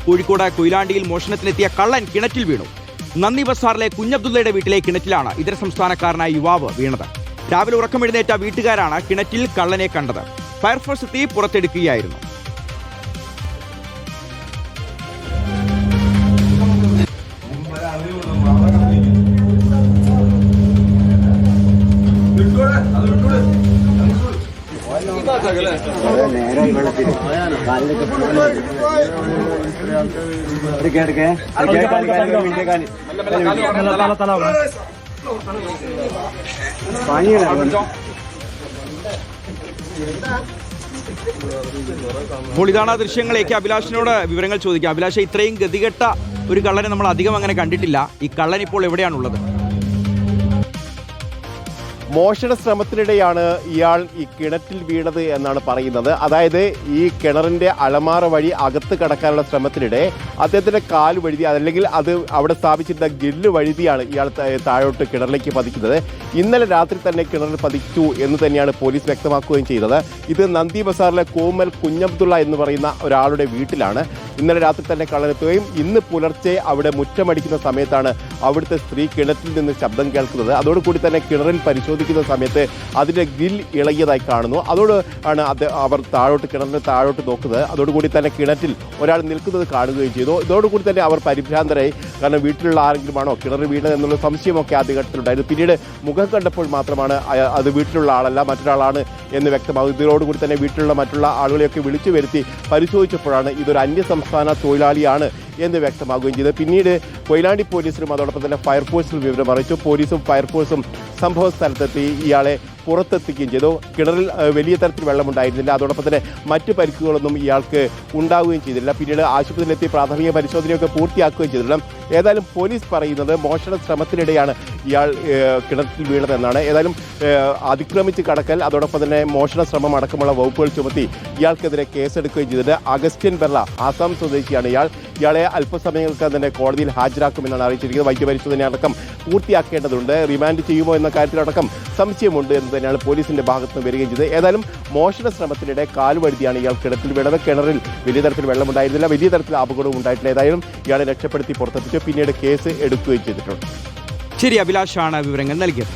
കോഴിക്കോട് കൊയിലാണ്ടിയിൽ മോഷണത്തിനെത്തിയ കള്ളൻ കിണറ്റിൽ വീണു. നന്ദി ബസാറിലെ കുഞ്ഞബ്ദുള്ളയുടെ വീട്ടിലെ കിണറ്റിലാണ് ഇതര സംസ്ഥാനക്കാരനായ യുവാവ് വീണത്. രാവിലെ ഉറക്കമെഴുന്നേറ്റ വീട്ടുകാരാണ് കിണറ്റിൽ കള്ളനെ കണ്ടത്. ഫയർഫോഴ്സ് എത്തി പുറത്തെടുക്കുകയായിരുന്നു. അപ്പോൾ ഇതാണ് ദൃശ്യങ്ങളേക്ക് അഭിലാഷിനോട് വിവരങ്ങൾ ചോദിക്കാം. അഭിലാഷ, ഇത്രയും ഗതികെട്ട ഒരു കള്ളനെ നമ്മൾ അധികം അങ്ങനെ കണ്ടിട്ടില്ല. ഈ കള്ളൻ ഇപ്പോൾ എവിടെയാണുള്ളത്? മോഷണ ശ്രമത്തിനിടെയാണ് ഇയാൾ ഈ കിണറ്റിൽ വീണത് എന്നാണ് പറയുന്നത്. അതായത് ഈ കിണറിന്റെ അലമാറ വഴി അകത്ത് കടക്കാനുള്ള ശ്രമത്തിനിടെ അദ്ദേഹത്തിന്റെ കാല് വഴുതി, അതല്ലെങ്കിൽ അത് അവിടെ സ്ഥാപിച്ചിരുന്ന ഗില്ല് വഴുതിയാണ് ഇയാൾ താഴോട്ട് കിണറിലേക്ക് പതിക്കുന്നത്. ഇന്നലെ രാത്രി തന്നെ കിണറിൽ പതിച്ചു എന്ന് തന്നെയാണ് പോലീസ് വ്യക്തമാക്കുകയും ചെയ്തത്. ഇത് നന്ദി ബസാറിലെ കോമൽ കുഞ്ഞബ്ദുള്ള എന്ന് പറയുന്ന ഒരാളുടെ വീട്ടിലാണ്. ഇന്നലെ രാത്രി തന്നെ കള്ളനെത്തുകയും ഇന്ന് പുലർച്ചെ അവിടെ മുറ്റമടിക്കുന്ന സമയത്താണ് അവിടുത്തെ സ്ത്രീ കിണറ്റിൽ നിന്ന് ശബ്ദം കേൾക്കുന്നത്. അതോടുകൂടി തന്നെ കിണറിൽ പരിശോധിക്കുന്ന സമയത്ത് അതിൻ്റെ ഗിൽ ഇളകിയതായി കാണുന്നു. അതോട് ആണ് അവർ കിണറിന് താഴോട്ട് നോക്കുന്നത്. അതോടുകൂടി തന്നെ കിണറ്റിൽ ഒരാൾ നിൽക്കുന്നത് കാണുകയും ചെയ്തു. ഇതോടുകൂടി തന്നെ അവർ പരിഭ്രാന്തരായി. കാരണം വീട്ടിലുള്ള ആരെങ്കിലും ആണോ കിണർ വീണത് എന്നുള്ള സംശയമൊക്കെ ആദ്യഘട്ടത്തിലുണ്ടായിരുന്നു. പിന്നീട് മുഖം കണ്ടപ്പോൾ മാത്രമാണ് അത് വീട്ടിലുള്ള ആളല്ല, മറ്റൊരാളാണ് എന്ന് വ്യക്തമാകും. ഇതിനോടുകൂടി തന്നെ വീട്ടിലുള്ള മറ്റുള്ള ആളുകളെയൊക്കെ വിളിച്ചു വരുത്തി പരിശോധിച്ചപ്പോഴാണ് ഇതൊരു അന്യസംസ്ഥാന തൊഴിലാളിയാണ് എന്ന് വ്യക്തമാകുകയും ചെയ്തത്. പിന്നീട് കൊയിലാണ്ടി പോലീസിനും അതോടൊപ്പം തന്നെ ഫയർഫോഴ്സിനും വിവരം അറിയിച്ചു. പോലീസും ഫയർഫോഴ്സും സംഭവ സ്ഥലത്തെത്തി ഇയാളെ പുറത്തെത്തിക്കുകയും ചെയ്തു. കിണറിൽ വലിയ തരത്തിൽ വെള്ളമുണ്ടായിരുന്നില്ല. അതോടൊപ്പം തന്നെ മറ്റു പരിക്കുകളൊന്നും ഇയാൾക്ക് ഉണ്ടാവുകയും ചെയ്തില്ല. പിന്നീട് ആശുപത്രിയിലെത്തി പ്രാഥമിക പരിശോധനയൊക്കെ പൂർത്തിയാക്കുകയും ചെയ്തില്ല. ഏതായാലും പോലീസ് പറയുന്നത് മോഷണ ശ്രമത്തിനിടെയാണ് ഇയാൾ കിണറ്റിൽ വീണതെന്നാണ്. ഏതായാലും അതിക്രമിച്ച് കടക്കൽ, അതോടൊപ്പം തന്നെ മോഷണ ശ്രമം അടക്കമുള്ള വകുപ്പുകൾ ചുമത്തി ഇയാൾക്കെതിരെ കേസെടുക്കുകയും ചെയ്തിട്ട് അഗസ്ത്യൻ ബെർള, ആസാം സ്വദേശിയാണ് ഇയാളെ അല്പസമയങ്ങൾക്ക് തന്നെ കോടതിയിൽ ഹാജരാക്കുമെന്നാണ് അറിയിച്ചിരിക്കുന്നത്. വൈദ്യപരിശോധന അടക്കം പൂർത്തിയാക്കേണ്ടതുണ്ട്. റിമാൻഡ് ചെയ്യുമോ എന്ന കാര്യത്തിലടക്കം സംശയമുണ്ട് എന്ന് തന്നെയാണ് പോലീസിന്റെ ഭാഗത്ത് നിന്ന് വരികയും ചെയ്തത്. ഏതായാലും മോഷണ ശ്രമത്തിനിടെ കാലുവഴുതിയാണ് ഇയാൾ കിണറ്റിൽ വീണത്. കിണറിൽ വലിയ തരത്തിൽ വെള്ളമുണ്ടായിരുന്നില്ല, വലിയ തരത്തിൽ അപകടവും ഉണ്ടായിട്ടില്ല. ഏതായാലും ഇയാളെ രക്ഷപ്പെടുത്തി പുറത്തെത്തിച്ചു. പിന്നീട് കേസ് എടുക്കുകയും ചെയ്തിട്ടുണ്ട്. ശരി, അഭിലാഷാണ് വിവരങ്ങൾ നൽകിയത്.